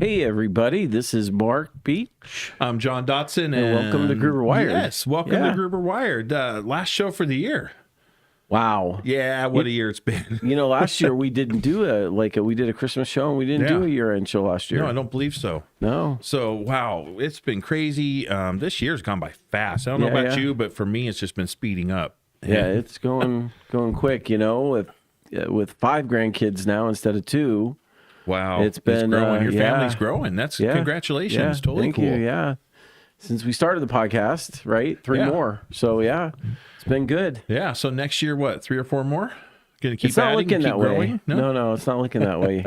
Hey, everybody, this is Mark Beach. I'm John Dotson, and welcome to Gruber Wired. Yes, welcome to Gruber Wired. Last show for the year. Wow. Yeah, what a year it's been. Last year we didn't do we did a Christmas show and we didn't do a year-end show last year. No, I don't believe so. No. So, wow, it's been crazy. This year's gone by fast. I don't know about you, but for me, it's just been speeding up. Yeah, it's going quick, with 5 grandkids now instead of 2. Wow. It's been growing. Your family's growing. That's congratulations. Yeah, Totally thank cool. you. Yeah. Since we started the podcast, right? 3 more. So it's been good. Yeah. So next year, what? 3 or 4 more? Gonna keep it's not adding, looking that growing? way. No, it's not looking that way.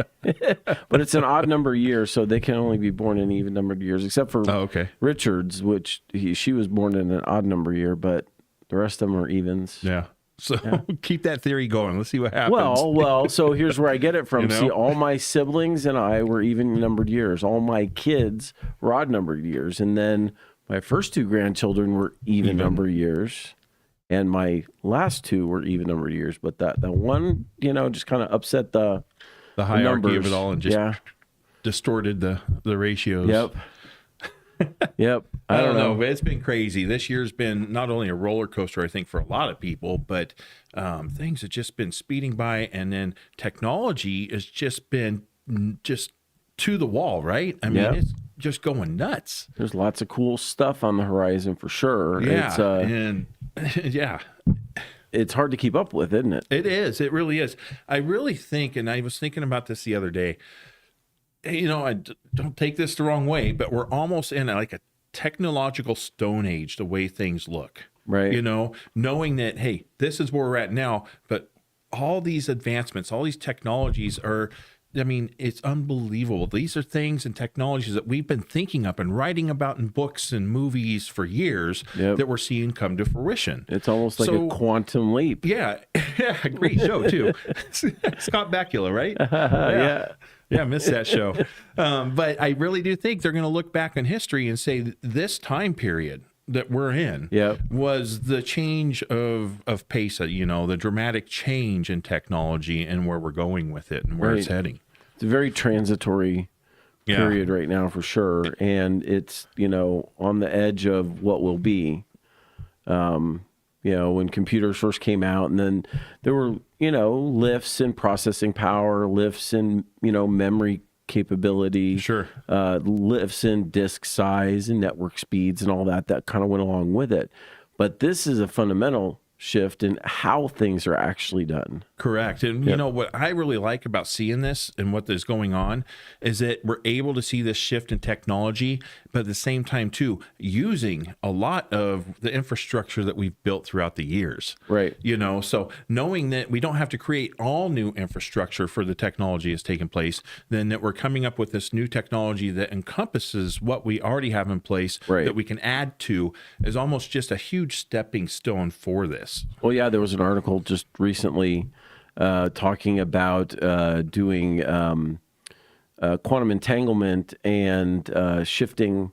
But it's an odd number of years, so they can only be born in even numbered years, except for Richard's, which she was born in an odd number year, but the rest of them are evens. Yeah. So keep that theory going. Let's see what happens. Well, so here's where I get it from. See, all my siblings and I were even numbered years. All my kids were odd numbered years. And then my first 2 grandchildren were even numbered years. And my last 2 were even numbered years. But that one, just kind of upset the hierarchy of it all and just distorted the ratios. Yep. Yep. I don't know. It's been crazy. This year's been not only a roller coaster, I think, for a lot of people, but things have just been speeding by. And then technology has just been just to the wall, right? I mean, it's just going nuts. There's lots of cool stuff on the horizon for sure. Yeah. It's hard to keep up with, isn't it? It is. It really is. I really think, and I was thinking about this the other day, I don't take this the wrong way, but we're almost in like a technological stone age, the way things look. Right. Knowing that, hey, this is where we're at now, but all these advancements, all these technologies it's unbelievable. These are things and technologies that we've been thinking up and writing about in books and movies for years that we're seeing come to fruition. It's almost like a quantum leap. Yeah. Great show, too. Scott Bakula, right? Yeah, I missed that show. But I really do think they're going to look back on history and say this time period that we're in was the change of pace, the dramatic change in technology and where we're going with it and where it's heading. It's a very transitory period right now for sure. And it's, on the edge of what will be. When computers first came out, and then there were, lifts in processing power, lifts in, memory capability, lifts in disk size and network speeds and all that kind of went along with it. But this is a fundamental shift in how things are actually done. Correct. And what I really like about seeing this and what is going on is that we're able to see this shift in technology, but at the same time too, using a lot of the infrastructure that we've built throughout the years. Right. So knowing that we don't have to create all new infrastructure for the technology that's taken place, then that we're coming up with this new technology that encompasses what we already have in place that we can add to is almost just a huge stepping stone for this. Well, yeah, there was an article just recently talking about doing quantum entanglement and shifting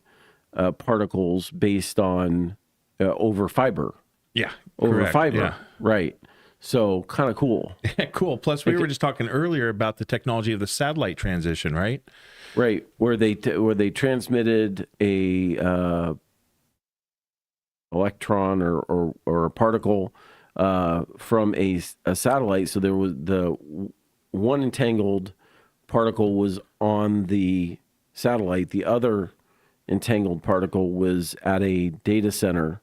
particles based on over fiber. Yeah, over correct. fiber. Yeah. Right. So kind of cool. Cool. Plus, we were just talking earlier about the technology of the satellite transition, right? Right, where they transmitted a electron or a particle from a satellite. So there was the one entangled particle was on the satellite. The other entangled particle was at a data center,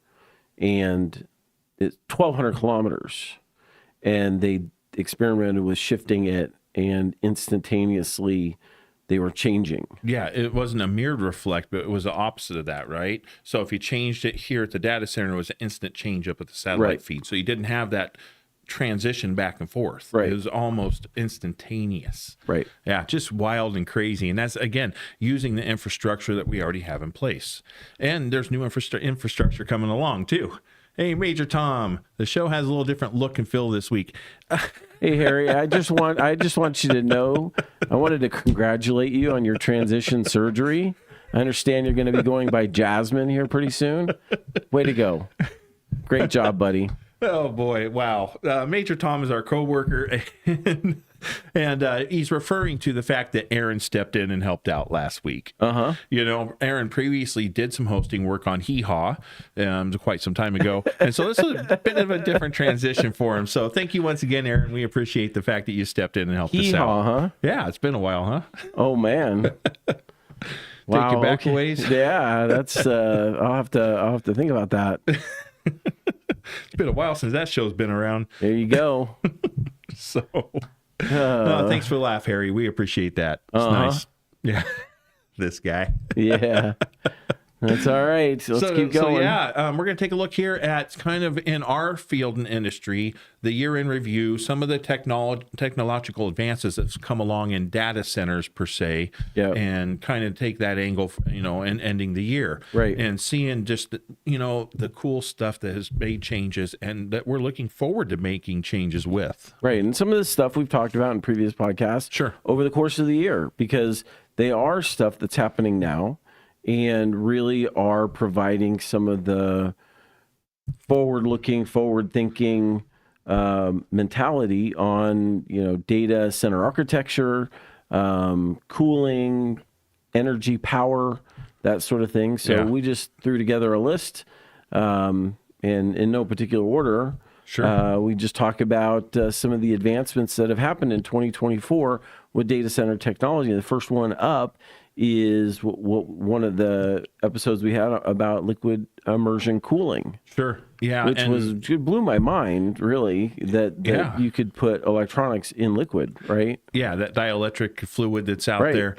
and it's 1,200 kilometers. And they experimented with shifting it, and instantaneously they were changing. Yeah, it wasn't a mirrored reflect, but it was the opposite of that, right? So if you changed it here at the data center, it was an instant change up at the satellite feed. So you didn't have that transition back and forth. Right. It was almost instantaneous. Right. Yeah, just wild and crazy. And that's, again, using the infrastructure that we already have in place. And there's new infrastructure coming along, too. Hey, Major Tom, the show has a little different look and feel this week. Hey, Harry, I just want you to know, I wanted to congratulate you on your transition surgery. I understand you're going to be going by Jasmine here pretty soon. Way to go. Great job, buddy. Oh boy! Wow. Major Tom is our coworker, and he's referring to the fact that Aaron stepped in and helped out last week. You know, Aaron previously did some hosting work on Hee Haw quite some time ago, and so this is a bit of a different transition for him. So thank you once again, Aaron. We appreciate the fact that you stepped in and helped us out. Hee-haw, huh? Yeah, it's been a while, huh? Oh man. Take you back a ways. Yeah, that's I'll have to think about that. It's been a while since that show's been around. There you go. So, no, thanks for the laugh, Harry. We appreciate that. It's nice. Yeah, this guy. Yeah, that's all right. So let's keep going. So yeah, we're going to take a look here at kind of in our field and industry, the year in review, some of the technological advances that's come along in data centers per se, and kind of take that angle, you know, and ending the year, right, and seeing just you know the cool stuff that has made changes and that we're looking forward to making changes with. Right, and some of this stuff we've talked about in previous podcasts, sure, over the course of the year, because they are stuff that's happening now. And really are providing some of the forward-looking, forward-thinking mentality on, you know, data center architecture, cooling, energy, power, that sort of thing. So we just threw together a list, and in no particular order. Sure. We just talk about some of the advancements that have happened in 2024 with data center technology. The first one up is one of the episodes we had about liquid immersion cooling. Sure. Yeah. Which blew my mind, really, that you could put electronics in liquid, right? Yeah, that dielectric fluid that's out there.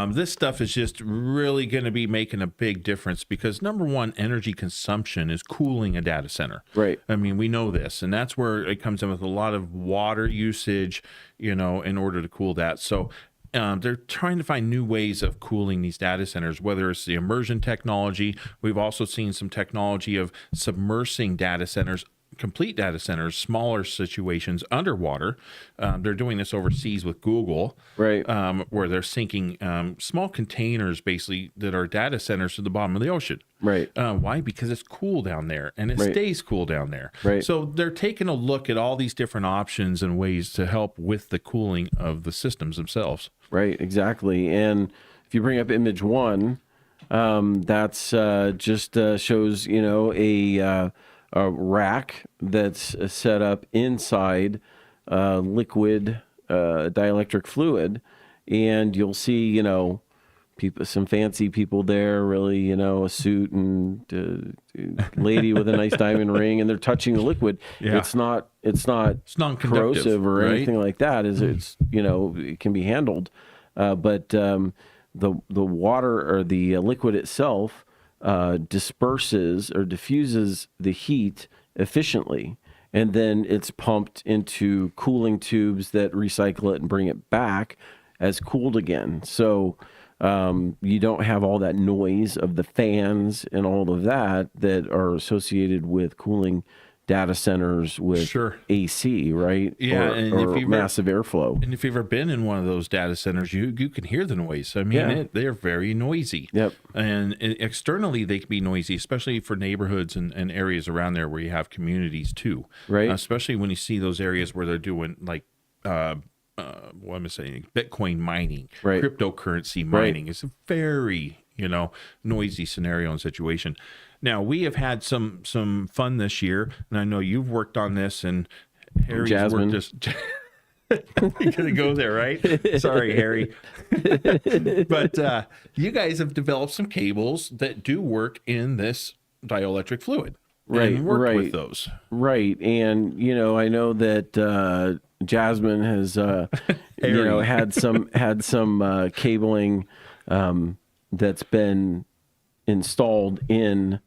This stuff is just really going to be making a big difference because, number one, energy consumption is cooling a data center. Right. I mean, we know this, and that's where it comes in with a lot of water usage, you know, in order to cool that. So they're trying to find new ways of cooling these data centers, whether it's the immersion technology. We've also seen some technology of submersing data centers, complete data centers, smaller situations underwater. They're doing this overseas with Google, right? Where they're sinking small containers, basically, that are data centers to the bottom of the ocean. Right. Why? Because it's cool down there, and it stays cool down there. Right. So they're taking a look at all these different options and ways to help with the cooling of the systems themselves. Right, exactly. And if you bring up image one, that's just shows, you know, a rack that's set up inside liquid dielectric fluid, and you'll see, you know, some fancy people there, really, you know, a suit and lady with a nice diamond ring, and they're touching the liquid. Yeah. It's not corrosive or anything like that. It's, you know, it can be handled, but the water or the liquid itself disperses or diffuses the heat efficiently, and then it's pumped into cooling tubes that recycle it and bring it back as cooled again. So you don't have all that noise of the fans and all of that are associated with cooling data centers with AC, right? Yeah, or massive airflow. And if you've ever been in one of those data centers, you can hear the noise. I mean, they're very noisy. Yep. And externally, they can be noisy, especially for neighborhoods and areas around there where you have communities too. Right. Especially when you see those areas where they're doing like, what am I saying? Bitcoin mining, cryptocurrency mining. It's a very, you know, noisy scenario and situation. Now, we have had some fun this year, and I know you've worked on this, and Harry's Jasmine. worked this. You're gonna go there, right? Sorry, Harry. But you guys have developed some cables that do work in this dielectric fluid. And worked with those. Right. And, you know, I know that Jasmine has, you know, had some cabling that's been installed in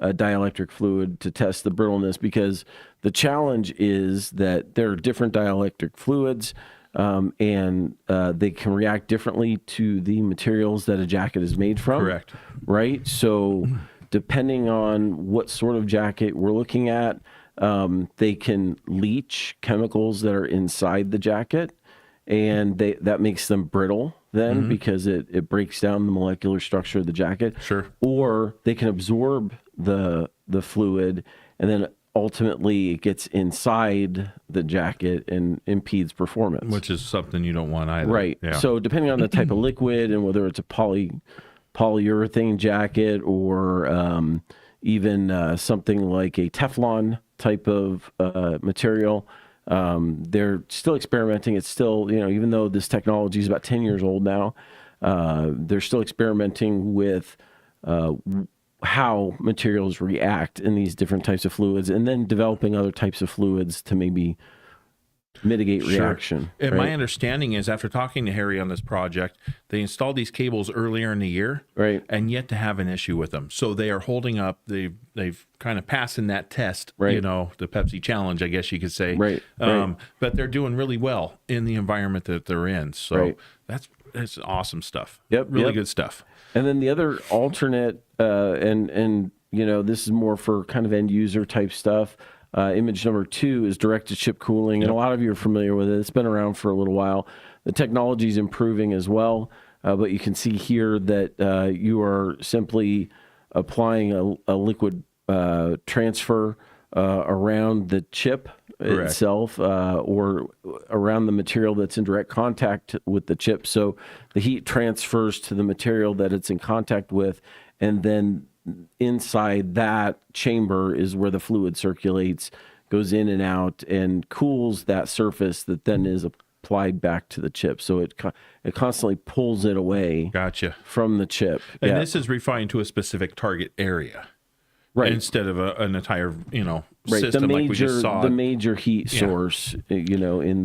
a dielectric fluid to test the brittleness, because the challenge is that there are different dielectric fluids, and they can react differently to the materials that a jacket is made from. Correct. Right. So depending on what sort of jacket we're looking at, they can leach chemicals that are inside the jacket, and that makes them brittle then, because it breaks down the molecular structure of the jacket. Sure. Or they can absorb the fluid and then ultimately it gets inside the jacket and impedes performance. Which is something you don't want either. Right. Yeah. So depending on the type of liquid and whether it's a polyurethane jacket or even something like a Teflon type of material, they're still experimenting. It's still, even though this technology is about 10 years old now, they're still experimenting with how materials react in these different types of fluids, and then developing other types of fluids to maybe mitigate reaction. And right? my understanding is, after talking to Harry on this project, they installed these cables earlier in the year, Right. and yet to have an issue with them. So they are holding up. They've kind of passing that test, Right. the Pepsi challenge, I guess you could say. Right. But they're doing really well in the environment that they're in. So Right. that's awesome stuff. Yep, Really yep. good stuff. And then the other alternate, and this is more for kind of end user type stuff. Image number 2 is direct to chip cooling, and a lot of you are familiar with it. It's been around for a little while. The technology is improving as well, but you can see here that you are simply applying a liquid transfer around the chip Correct. itself, or around the material that's in direct contact with the chip. So the heat transfers to the material that it's in contact with, and then inside that chamber is where the fluid circulates, goes in and out, and cools that surface that then is applied back to the chip. So it constantly pulls it away Gotcha. from the chip. And Yeah. this is refined to a specific target area. Right. Instead of an entire, Right. system like we just saw. The major heat source, in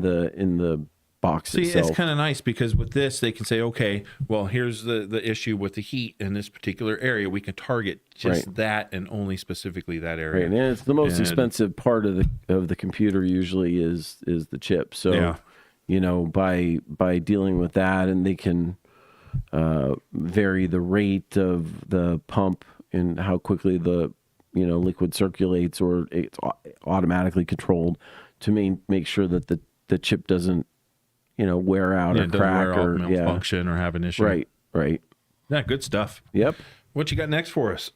the box See, itself. it's kind of nice because with this, they can say, okay, well, here's the issue with the heat in this particular area. We can target just that and only specifically that area. Right, and it's the most expensive part of the computer usually is the chip. So, by dealing with that, and they can vary the rate of the pump and how quickly the liquid circulates, or it's automatically controlled to make sure that the chip doesn't wear out or crack or malfunction or have an issue. Right. Yeah, good stuff. Yep. What you got next for us?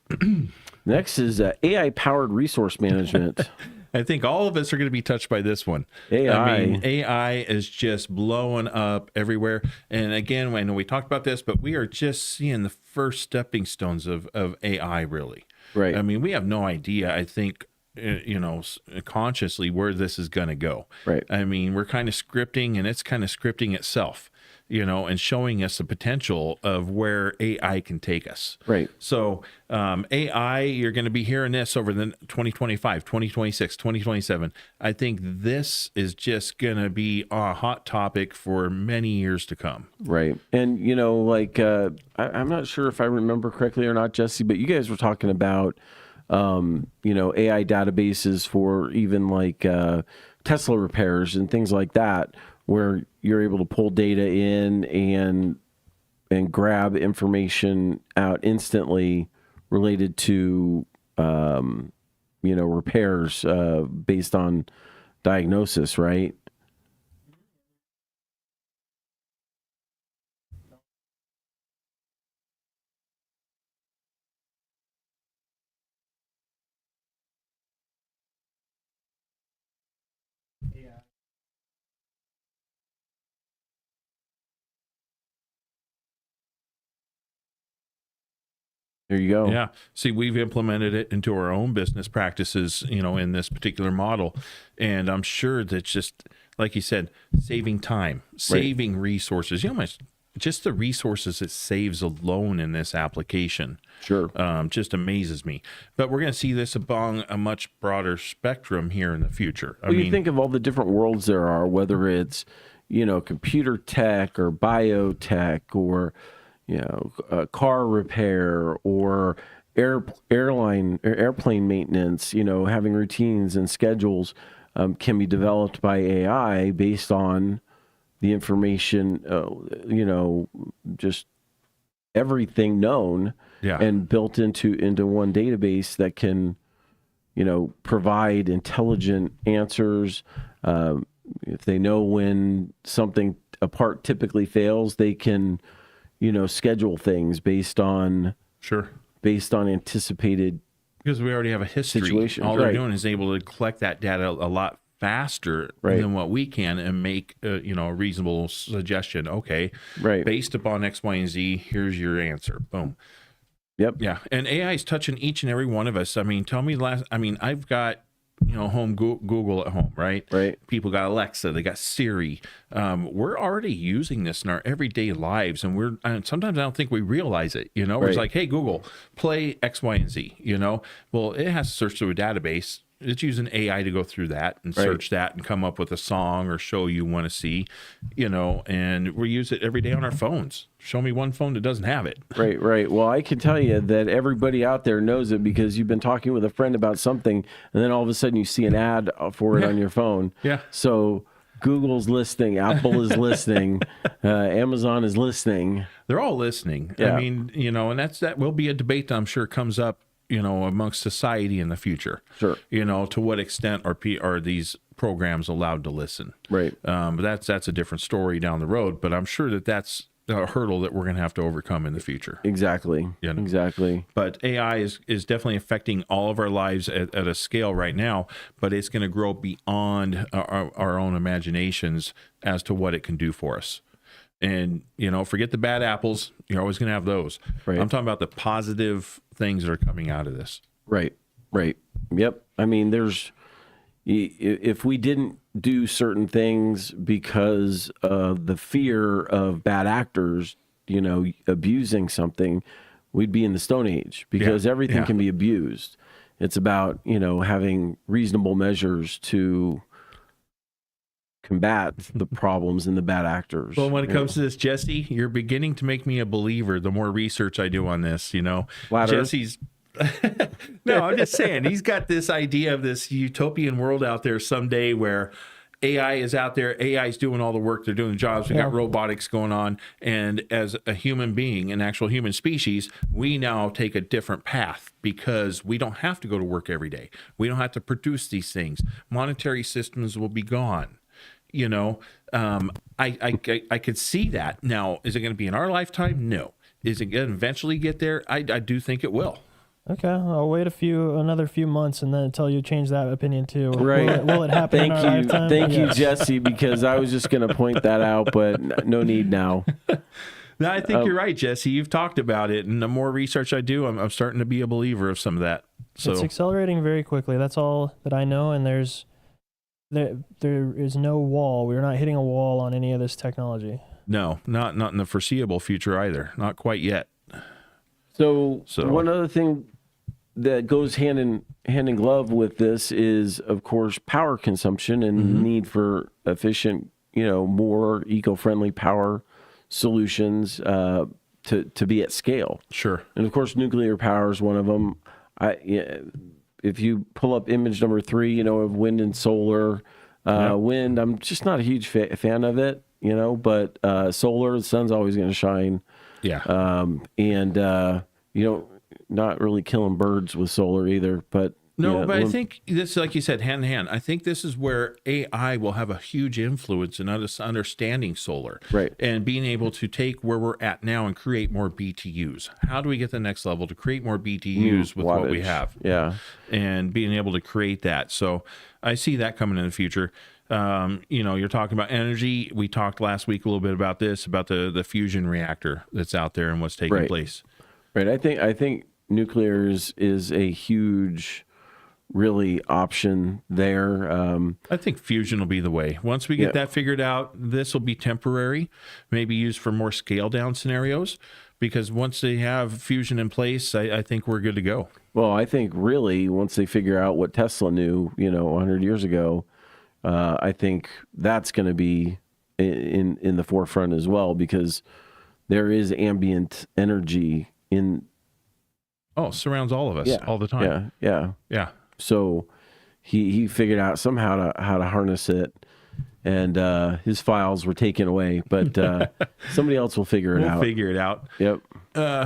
Next is AI powered resource management. I think all of us are going to be touched by this one. AI. I mean, AI is just blowing up everywhere. And again, I know we talked about this, but we are just seeing the first stepping stones of AI, really. Right. I mean, we have no idea, I think, consciously where this is going to go. Right. I mean, we're kind of scripting, and it's kind of scripting itself, and showing us the potential of where AI can take us. Right. So AI, you're going to be hearing this over the 2025, 2026, 2027. I think this is just going to be a hot topic for many years to come. Right. And, I'm not sure if I remember correctly or not, Jesse, but you guys were talking about, AI databases for even Tesla repairs and things like that, where you're able to pull data in and grab information out instantly related to, repairs based on diagnosis, right? There you go. Yeah. See, we've implemented it into our own business practices, in this particular model. And I'm sure that just, like you said, saving time, saving resources, just the resources it saves alone in this application. Sure. Just amazes me. But we're going to see this along a much broader spectrum here in the future. Well, you think of all the different worlds there are, whether it's, computer tech or biotech or, car repair or airplane maintenance, having routines and schedules can be developed by AI based on the information, just everything known and built into one database that can, provide intelligent answers. If they know when a part typically fails, they can, schedule things based on anticipated Because we already have a history. Situation, All they're right. doing is able to collect that data a lot faster Right. than what we can and make a reasonable suggestion. Okay, Right. based upon X, Y, and Z, here's your answer. Boom. Yep. Yeah, and AI is touching each and every one of us. I mean, I've got home Google at home, right? Right. People got Alexa, they got Siri. We're already using this in our everyday lives, and sometimes I don't think we realize it. We're Right. just like, hey Google, play X, Y, and Z. Well, it has to search through a database. It's using AI to go through that and Right. search that and come up with a song or show you want to see, and we use it every day on our phones. Show me one phone that doesn't have it. Right, right. Well, I can tell you that everybody out there knows it because you've been talking with a friend about something, and then all of a sudden you see an ad for it on your phone. Yeah. So Google's listening, Apple is listening, Amazon is listening. They're all listening. Yeah. I mean, that will be a debate that I'm sure comes up, amongst society in the future. Sure. To what extent are these programs allowed to listen? Right. But that's a different story down the road. But I'm sure that's a hurdle that we're going to have to overcome in the future. Exactly. Exactly. But AI is definitely affecting all of our lives at a scale right now, but it's going to grow beyond our own imaginations as to what it can do for us. And, forget the bad apples. You're always going to have those. Right. I'm talking about the positive things that are coming out of this. Right. Right. Yep. I mean, if we didn't do certain things because of the fear of bad actors, abusing something, we'd be in the Stone Age because everything can be abused. It's about, having reasonable measures to combat the problems and the bad actors. Well, when it comes to this, Jesse, you're beginning to make me a believer the more research I do on this, Flat Earth? Jesse's no, I'm just saying he's got this idea of this utopian world out there someday where AI is out there, AI is doing all the work, they're doing the jobs, we got robotics going on, and as a human being, an actual human species, we now take a different path because we don't have to go to work every day. We don't have to produce these things. Monetary systems will be gone. I could see that. Now, is it going to be in our lifetime? No. Is it going to eventually get there? I do think it will. Okay, I'll wait another few months and then until you change that opinion too. Right. Will it happen in our lifetime? Thank you, Yes. Jesse, because I was just going to point that out, but no need now. No, I think you're right, Jesse. You've talked about it, and the more research I do, I'm starting to be a believer of some of that. So It's accelerating very quickly. That's all that I know, and there is no wall. We're not hitting a wall on any of this technology. no, not in the foreseeable future either. Not quite yet. So So- one other thing that goes hand in glove with this is, of course, power consumption and need for efficient, more eco-friendly power solutions to be at scale. Sure. And of course, nuclear power is one of them. If you pull up image number 3, of wind and solar, wind, I'm just not a huge fan of it, but solar, the sun's always going to shine. Yeah. Not really killing birds with solar either, but No, but I think this, like you said, hand in hand. I think this is where AI will have a huge influence in us understanding solar, Right. And being able to take where we're at now and create more BTUs. How do we get the next level to create more BTUs with what we wattage. have? Yeah. And being able to create that. So I see that coming in the future. You're talking about energy. We talked last week a little bit about this, about the fusion reactor that's out there and what's taking Right. place. Right. I think nuclear is a huge, really option there. I think fusion will be the way. Once we get Yeah. that figured out, this will be temporary, maybe used for more scale down scenarios, because once they have fusion in place, I think we're good to go. Well, I think really once they figure out what Tesla knew, 100 years ago, I think that's going to be in the forefront as well, because there is ambient energy in. Oh, surrounds all of us all the time. Yeah. So he figured out somehow how to harness it, and his files were taken away, but somebody else will figure it We'll out. figure it out. Yep.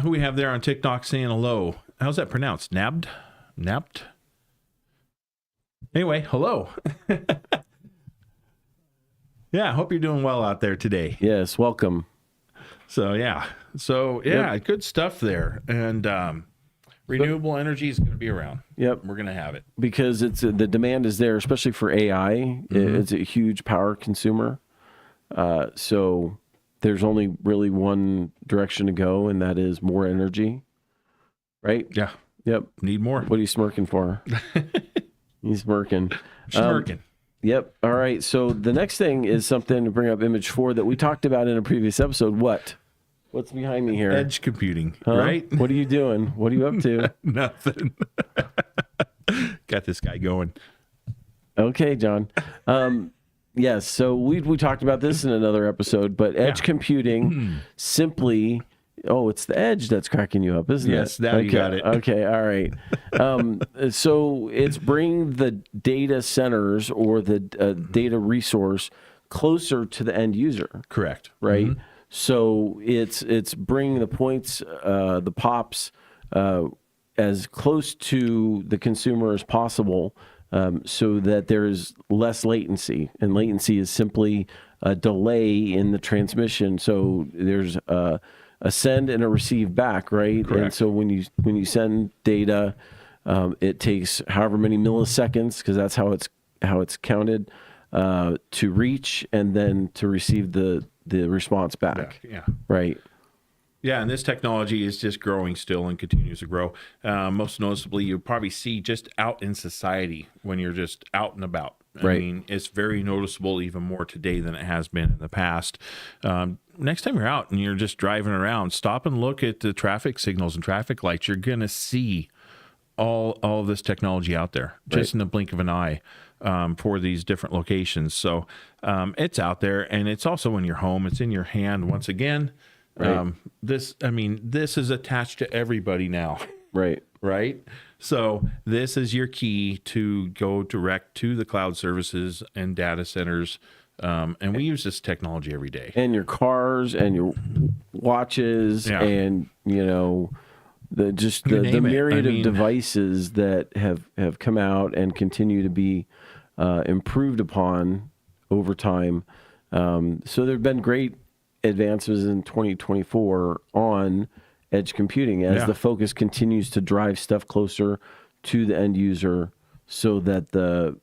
Who we have there on TikTok saying hello. How's that pronounced? Nabbed? Napped? Anyway, hello. Yeah, I hope you're doing well out there today. Yes. Welcome. So, yeah. Good stuff there. And Renewable energy is going to be around. Yep. We're going to have it. Because it's the demand is there, especially for AI. It's a huge power consumer. So there's only really one direction to go, and that is more energy. Right? Yeah. Yep. Need more. What are you smirking for? He's smirking. Smirking. Yep. All right. So the next thing is something to bring up image 4 that we talked about in a previous episode. What's behind me here? Edge computing, Huh? right? What are you doing? What are you up to? Nothing. Got this guy going. Okay, John. Yes. So we talked about this in another episode, but edge computing simply. Oh, it's the edge that's cracking you up, isn't it? Yes, now okay. you got it. Okay, all right. So it's bring the data centers or the data resource closer to the end user. Correct. Right. So it's bringing the points, the pops, as close to the consumer as possible, so that there's less latency. And latency is simply a delay in the transmission. So there's a send and a receive back, right? Correct. And so when you send data, it takes however many milliseconds, because that's how it's counted, to reach and then to receive the response back. Yeah. Right. Yeah, and this technology is just growing still and continues to grow. Most noticeably, you probably see just out in society when you're just out and about. I mean, it's very noticeable even more today than it has been in the past. Next time you're out and you're just driving around, stop and look at the traffic signals and traffic lights. You're going to see all this technology out there just in the blink of an eye, for these different locations. So it's out there, and it's also in your home. It's in your hand once again. This is attached to everybody now. Right. So this is your key to go direct to the cloud services and data centers. And we use this technology every day. And your cars and your watches and, the myriad of devices that have come out and continue to be improved upon over time. So there have been great advances in 2024 on edge computing as the focus continues to drive stuff closer to the end user so that the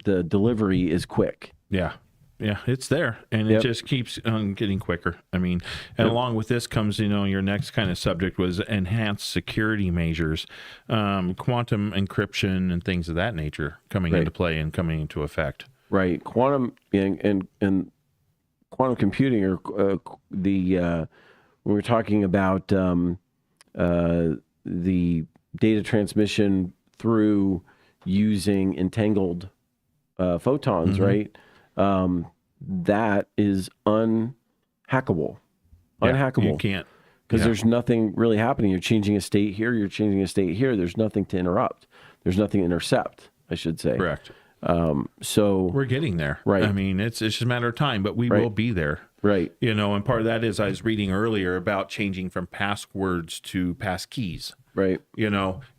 delivery is quick. Yeah, it's there, and it just keeps getting quicker. I mean, and along with this comes, your next kind of subject was enhanced security measures, quantum encryption, and things of that nature coming into play and coming into effect. Right, quantum and quantum computing, or when we're talking about the data transmission through using entangled photons, right? That is unhackable. You can't. Because there's nothing really happening. You're changing a state here, you're changing a state here. There's nothing to interrupt. There's nothing to intercept, I should say. Correct. So we're getting there. Right. I mean, it's just a matter of time, but we will be there. Right. And part of that is I was reading earlier about changing from passwords to passkeys. Right.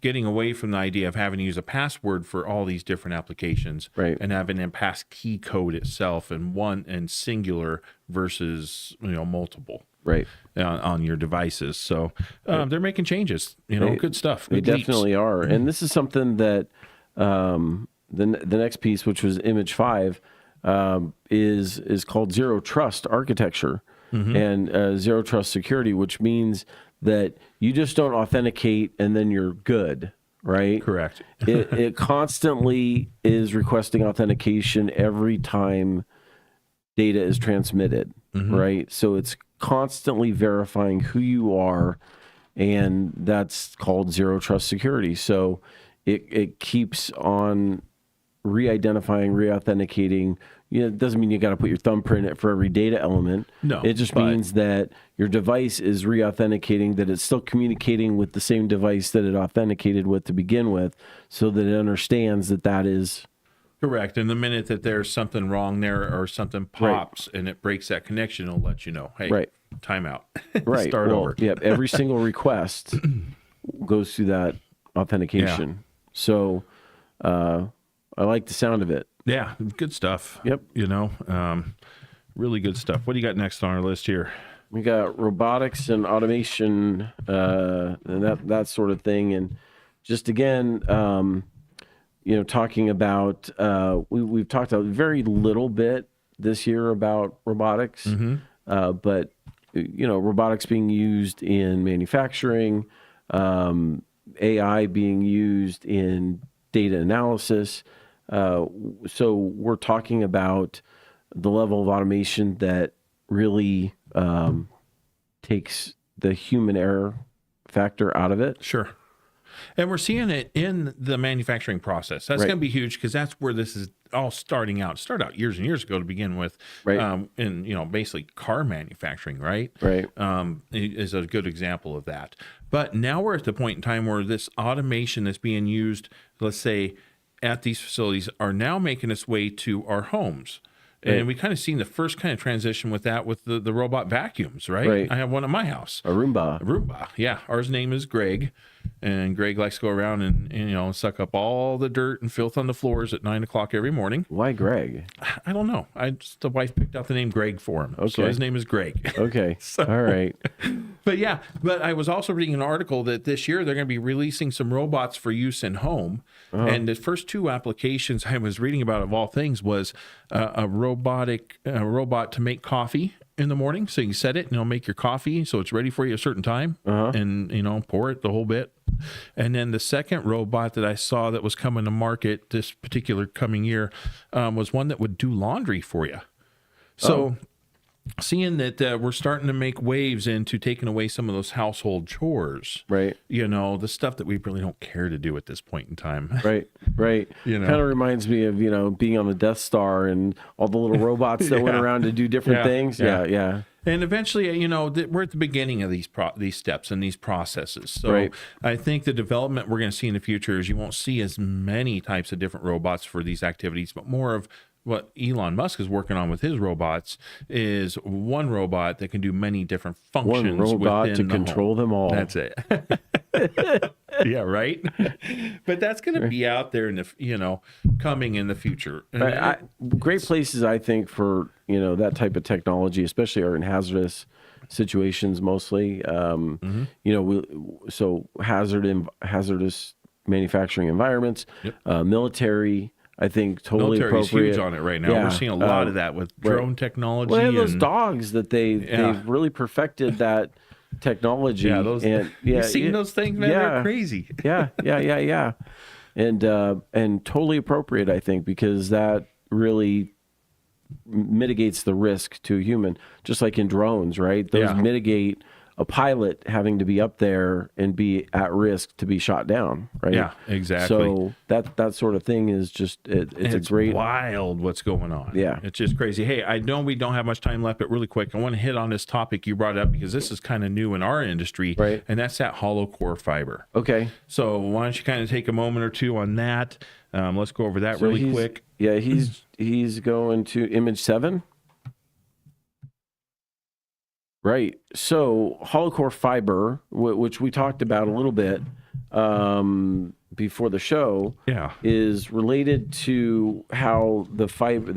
Getting away from the idea of having to use a password for all these different applications, right, and having a passkey code itself and singular versus multiple, right, on your devices. So they're making changes. Good stuff. They Good definitely are, and this is something that the next piece, which was image 5, is called zero trust architecture and zero trust security, which means that you just don't authenticate and then you're good, right? Correct. it constantly is requesting authentication every time data is transmitted, right? So it's constantly verifying who you are, and that's called zero trust security. So it keeps on re-identifying, re-authenticating. It doesn't mean you got to put your thumbprint in it for every data element. No, it just means that your device is re-authenticating, that it's still communicating with the same device that it authenticated with to begin with, so that it understands that is correct. And the minute that there's something wrong there or something pops and it breaks that connection, it'll let you know, hey, timeout. Right. Start over. Yeah, every single request goes through that authentication. Yeah. So I like the sound of it. Yeah, good stuff. Yep. Really good stuff. What do you got next on our list here? We got robotics and automation, and that sort of thing, and just again, talking about we've talked a very little bit this year about robotics, but robotics being used in manufacturing, AI being used in data analysis. So we're talking about the level of automation that really takes the human error factor out of it. Sure. And we're seeing it in the manufacturing process. That's going to be huge because that's where this is all starting out. Started out years and years ago to begin with, in basically car manufacturing, right? Right. Is a good example of that. But now we're at the point in time where this automation that's being used, let's say, at these facilities, are now making its way to our homes. And we kind of seen the first kind of transition with that with the robot vacuums, right? I have one at my house. A Roomba. Yeah. Ours name is Greg. And Greg likes to go around and suck up all the dirt and filth on the floors at 9 o'clock every morning. Why Greg? I don't know. The wife picked out the name Greg for him. Okay. So his name is Greg. Okay. All right. But I was also reading an article that this year they're going to be releasing some robots for use in home. And the first two applications I was reading about, of all things, was a robot to make coffee in the morning. So you set it and it'll make your coffee so it's ready for you at a certain time, and pour it the whole bit. And then the second robot that I saw that was coming to market this particular coming year was one that would do laundry for you. So seeing that we're starting to make waves into taking away some of those household chores, right? The stuff that we really don't care to do at this point in time, right? Kind of reminds me of being on the Death Star and all the little robots that went around to do different things. Yeah. And eventually, we're at the beginning of these steps and these processes. So I think the development we're going to see in the future is you won't see as many types of different robots for these activities, but more of what Elon Musk is working on with his robots is one robot that can do many different functions. One robot to control them all. That's it. Yeah, right. But that's going to be out there in the coming in the future. Great places, I think, for that type of technology, especially are in hazardous situations mostly. So hazardous manufacturing environments, military. I think totally military's appropriate. Huge on it right now. We're seeing a lot of that with drone technology. Well, those dogs that they've really perfected that technology. You've seen those things, man? They're crazy. Yeah. And totally appropriate, I think, because that really mitigates the risk to a human, just like in drones, right? Those mitigate a pilot having to be up there and be at risk to be shot down, right? Yeah, exactly. So that sort of thing is just it's great, wild what's going on. Yeah, it's just crazy. Hey, I know we don't have much time left, but really quick, I want to hit on this topic you brought up because this is kind of new in our industry, right? And that's that hollow core fiber. Okay. So why don't you kind of take a moment or two on that? Let's go over that really quick. Yeah, he's going to image 7. Right. So hollow core fiber, which we talked about a little bit before the show, is related to how the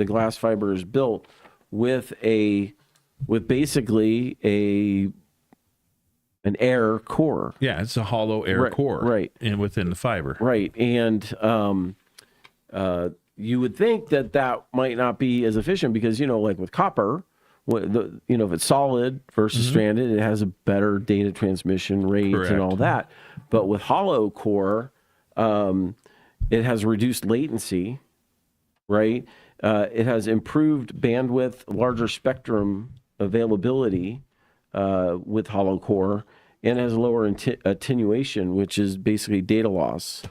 glass fiber is built with basically an air core. Yeah, it's a hollow air core, right, and within the fiber, right, and you would think that might not be as efficient because like with copper. If it's solid versus stranded, it has a better data transmission rate and all that. But with hollow core, it has reduced latency, right? It has improved bandwidth, larger spectrum availability with hollow core, and has lower attenuation, which is basically data loss.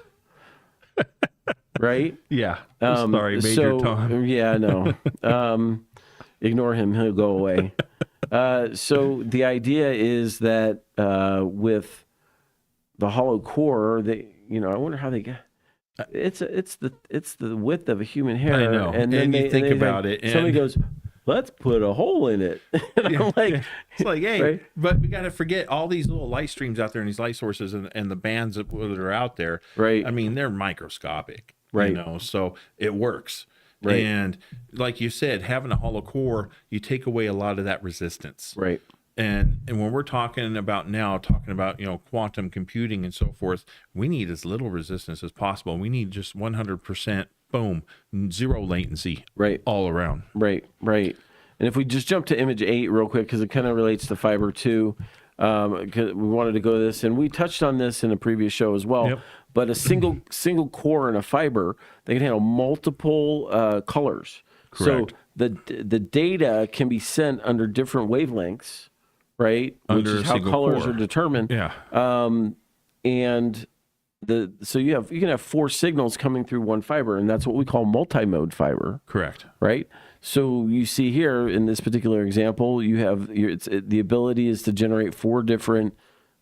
Right? Yeah. Sorry, Major Tom. Yeah, no. Ignore him; he'll go away. So the idea is that with the hollow core, I wonder how they get. It's the width of a human hair. I know. And then you think about it. Somebody goes, "Let's put a hole in it." I'm like, it's like, hey, right? But we got to forget all these little light streams out there and these light sources and the bands that are out there. Right. I mean, they're microscopic. Right. So it works. Right. And like you said, having a hollow core, you take away a lot of that resistance. Right. And when we're talking about quantum computing and so forth, we need as little resistance as possible. We need just 100% boom, zero latency all around. Right. And if we just jump to image 8 real quick, because it kind of relates to fiber too, because we wanted to go to this, and we touched on this in a previous show as well. Yep. But a single core in a fiber, they can handle multiple colors. Correct. So the data can be sent under different wavelengths, right? Under Which is a how single colors core. are determined. Yeah. And so you can have 4 signals coming through one fiber, and that's what we call multi-mode fiber. Correct. Right. So you see here in this particular example, you have the ability is to generate 4 different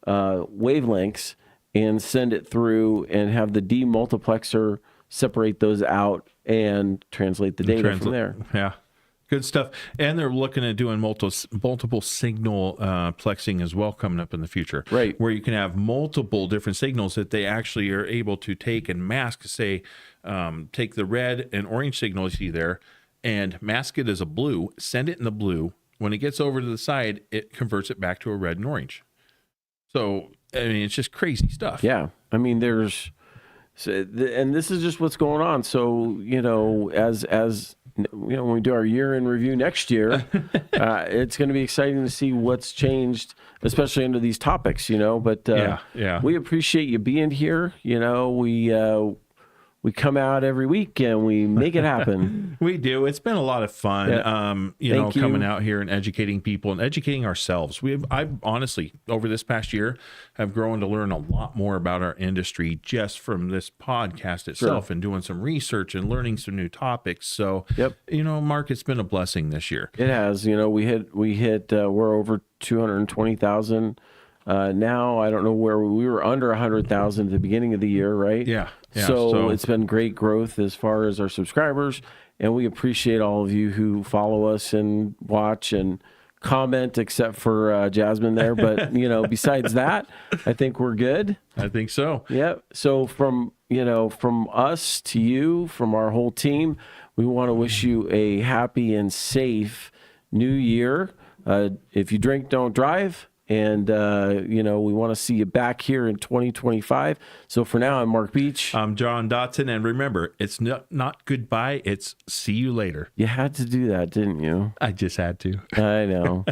wavelengths and send it through, and have the demultiplexer separate those out and translate the data from there. Yeah. Good stuff. And they're looking at doing multiple signal plexing as well coming up in the future. Right. Where you can have multiple different signals that they actually are able to take and mask, say, take the red and orange signal you see there and mask it as a blue, send it in the blue. When it gets over to the side, it converts it back to a red and orange. So, I mean, it's just crazy stuff. Yeah. I mean, and this is just what's going on. So, as when we do our year in review next year, it's going to be exciting to see what's changed, especially under these topics, but we appreciate you being here. We come out every week and we make it happen. We do. It's been a lot of fun, Yeah. coming out here and educating people and educating ourselves. I've honestly, over this past year, have grown to learn a lot more about our industry just from this podcast itself and doing some research and learning some new topics. So, Mark, it's been a blessing this year. It has. We hit. We're over 220,000. Now I don't know where we were under 100,000 at the beginning of the year, right? Yeah. So it's been great growth as far as our subscribers, and we appreciate all of you who follow us and watch and comment, except for Jasmine there. But besides that, I think we're good. I think so. Yep. So from us to you, from our whole team, we want to wish you a happy and safe new year. If you drink, don't drive. And, we want to see you back here in 2025. So for now, I'm Mark Beach. I'm John Dotson. And remember, it's not goodbye. It's see you later. You had to do that, didn't you? I just had to. I know.